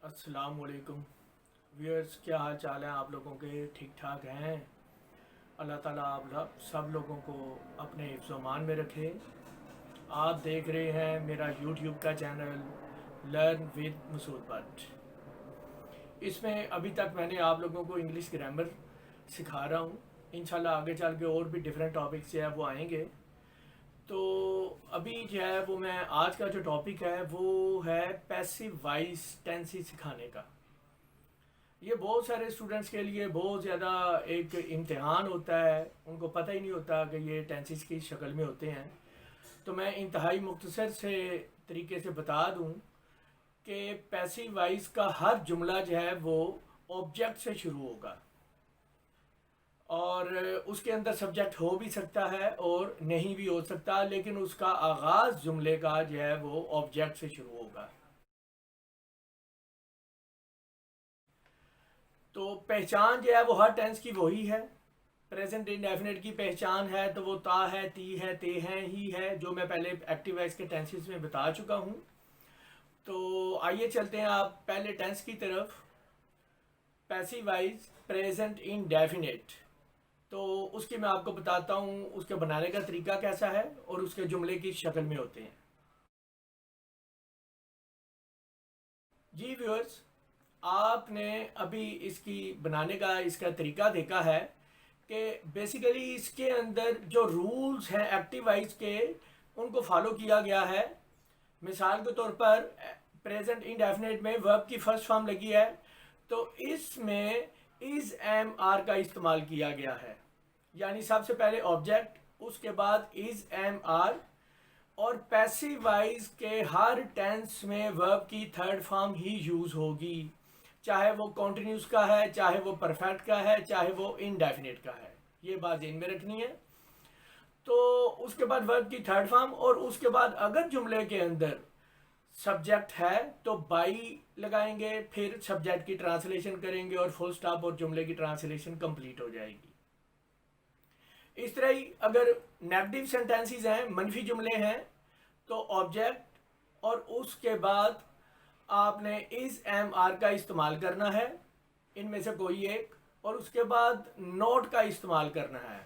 अस्सलाम वालेकुम व्यूअर्स, क्या हाल चाल है आप लोगों के? ठीक ठाक हैं? अल्लाह ताला आप सब लोगों को अपने हिफ्ज़ मान में रखे। आप देख रहे हैं मेरा यूट्यूब का channel learn with Masood Bhatt. इसमें अभी तक मैंने आप लोगों को इंग्लिश ग्रामर सिखा रहा हूँ। इंशाल्लाह आगे चल के और भी डिफरेंट टॉपिक्स जो है वो आएंगे। तो अभी जो है वो मैं आज का जो टॉपिक है वो है पैसिव वॉइस टेंसी सिखाने का। ये बहुत सारे स्टूडेंट्स के लिए बहुत ज़्यादा एक इम्तिहान होता है। उनको पता ही नहीं होता कि ये टेंसेस की शक्ल में होते हैं। तो मैं इंतहाई मुख्तसर से तरीके से बता दूं कि पैसिव वॉइस का हर जुमला जो है वो ऑब्जेक्ट से शुरू होगा और उसके अंदर सब्जेक्ट हो भी सकता है और नहीं भी हो सकता, लेकिन उसका आगाज़ जुमले का जो है वो ऑब्जेक्ट से शुरू होगा। तो पहचान जो है वो हर टेंस की वही है। प्रेजेंट इंडेफिनिट की पहचान है तो वो ता है, ती है, ते हैं ही है, जो मैं पहले एक्टिव वॉइस के टेंसेस में बता चुका हूँ। तो आइए चलते हैं आप पहले टेंस की तरफ। पैसिव वॉइस प्रेजेंट इंडेफिनिट, तो उसकी मैं आपको बताता हूँ उसके बनाने का तरीका कैसा है और उसके जुमले की शक्ल में होते हैं। जी व्यूअर्स, आपने अभी इसकी बनाने का इसका तरीका देखा है कि बेसिकली इसके अंदर जो रूल्स हैं एक्टिव वॉइस के उनको फॉलो किया गया है। मिसाल के तौर पर प्रेजेंट इंडेफिनिट में वर्ब की फर्स्ट फॉर्म लगी है तो इसमें इज एम आर का इस्तेमाल किया गया है। यानी सबसे पहले ऑब्जेक्ट, उसके बाद इज एम आर। और पैसिव वॉइस के हर टेंस में वर्ब की थर्ड फॉर्म ही यूज होगी, चाहे वो कॉन्टिन्यूस का है, चाहे वो परफेक्ट का है, चाहे वो इनडेफिनिट का है। ये बात ध्यान में रखनी है। तो उसके बाद वर्ब की थर्ड फॉर्म और उसके बाद अगर जुमले के अंदर सब्जेक्ट है तो बाई लगाएंगे, फिर सब्जेक्ट की ट्रांसलेशन करेंगे और फुल स्टॉप और जुमले की ट्रांसलेशन कंप्लीट हो जाएगी। इस तरह ही अगर नेगेटिव सेंटेंसेस हैं, मनफी जुमले हैं, तो ऑब्जेक्ट और उसके बाद आपने इज एम आर का इस्तेमाल करना है, इनमें से कोई एक, और उसके बाद नोट का इस्तेमाल करना है।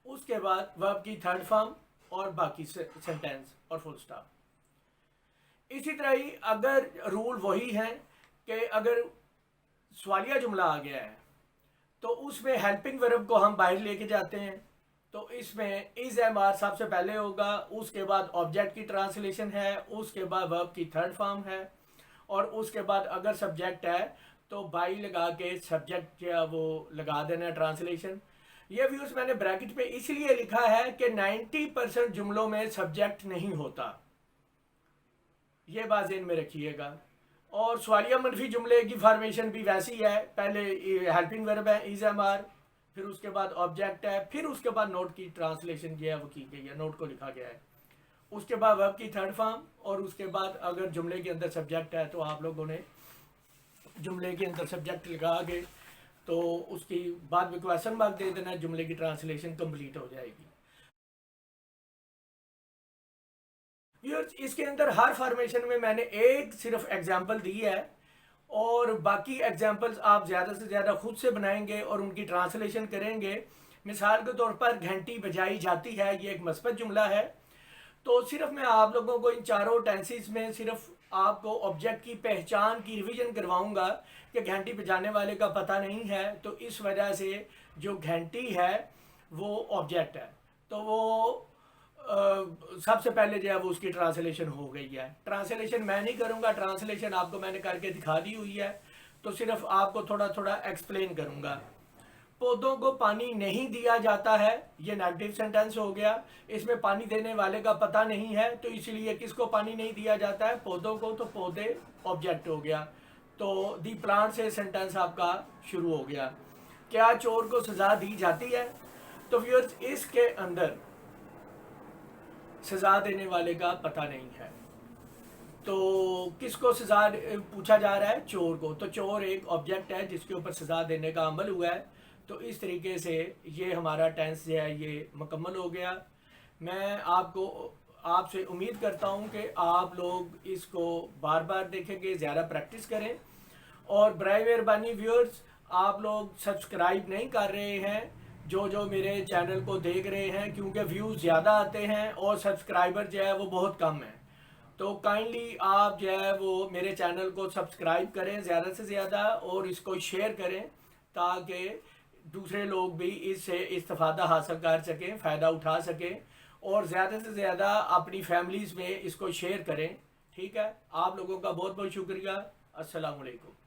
उसके बाद वर्ब की थर्ड फॉर्म और बाकी सेंटेंस और फुल स्टॉप। इसी तरह ही अगर रूल वही है कि अगर सवालिया जुमला आ गया है तो उसमें हेल्पिंग वर्ब को हम बाहर लेके जाते हैं। तो इसमें इज एम आर सबसे पहले होगा, उसके बाद ऑब्जेक्ट की ट्रांसलेशन है, उसके बाद वर्ब की थर्ड फॉर्म है, और उसके बाद अगर सब्जेक्ट है तो बाई लगा के सब्जेक्ट जो है वो लगा देना है ट्रांसलेशन। ये व्यूज मैंने ब्रैकेट पे इसलिए लिखा है कि 90% जुमलों में सब्जेक्ट नहीं होता, ये बात ध्यान में रखिएगा। और सवालिया मनफी जुमले की फॉर्मेशन भी वैसी है, पहले हेल्पिंग वर्ब है इज एम आर, फिर उसके बाद ऑब्जेक्ट है, फिर उसके बाद नोट की ट्रांसलेशन जो है वो की गई है, नोट को लिखा गया है, उसके बाद वर्ब की थर्ड फॉर्म, और उसके बाद अगर जुमले के अंदर सब्जेक्ट है तो आप लोगों ने जुमले के अंदर सब्जेक्ट लगा के तो उसकी बाद में क्वेश्चन मार्क दे देना, जुमले की ट्रांसलेशन कंप्लीट हो जाएगी। इसके अंदर हर फॉर्मेशन में मैंने एक सिर्फ एग्जांपल दी है और बाकी एग्जांपल्स आप ज़्यादा से ज़्यादा खुद से बनाएंगे और उनकी ट्रांसलेशन करेंगे। मिसाल के तौर पर घंटी बजाई जाती है, ये एक मस्बत जुमला है। तो सिर्फ मैं आप लोगों को इन चारों टेंसेस में सिर्फ आपको ऑब्जेक्ट की पहचान की रिवीजन करवाऊंगा कि घंटी बजाने वाले का पता नहीं है, तो इस वजह से जो घंटी है वो ऑब्जेक्ट है। तो वो सबसे पहले जो है वो उसकी ट्रांसलेशन हो गई है। ट्रांसलेशन मैं नहीं करूंगा, ट्रांसलेशन आपको मैंने करके दिखा दी हुई है, तो सिर्फ आपको थोड़ा थोड़ा एक्सप्लेन करूंगा। पौधों को पानी नहीं दिया जाता है, ये नेगेटिव सेंटेंस हो गया। इसमें पानी देने वाले का पता नहीं है, तो इसलिए किसको पानी नहीं दिया जाता है? पौधों को, तो पौधे ऑब्जेक्ट हो गया। तो दी प्लांट से सेंटेंस आपका शुरू हो गया। क्या चोर को सजा दी जाती है? तो व्यूअर्स, इसके अंदर सजा देने वाले का पता नहीं है, तो किसको सजा पूछा जा रहा है? चोर को। तो चोर एक ऑब्जेक्ट है जिसके ऊपर सजा देने का अमल हुआ है। तो इस तरीके से ये हमारा टेंस जो है ये मुकम्मल हो गया। मैं आपको आपसे उम्मीद करता हूँ कि आप लोग इसको बार बार देखेंगे, ज़्यादा प्रैक्टिस करें। और बराए मेहरबानी व्यूअर्स, आप लोग सब्सक्राइब नहीं कर रहे हैं जो जो मेरे चैनल को देख रहे हैं, क्योंकि व्यूज़ ज़्यादा आते हैं और सब्सक्राइबर जो है वो बहुत कम है। तो काइंडली आप जो है वो मेरे चैनल को सब्सक्राइब करें ज़्यादा से ज़्यादा और इसको शेयर करें, ताकि दूसरे लोग भी इससे इस्तेफादा हासिल कर सकें, फ़ायदा उठा सकें, और ज़्यादा से ज़्यादा अपनी फैमिलीज़ में इसको शेयर करें। ठीक है, आप लोगों का बहुत बहुत शुक्रिया। अस्सलाम वालेकुम।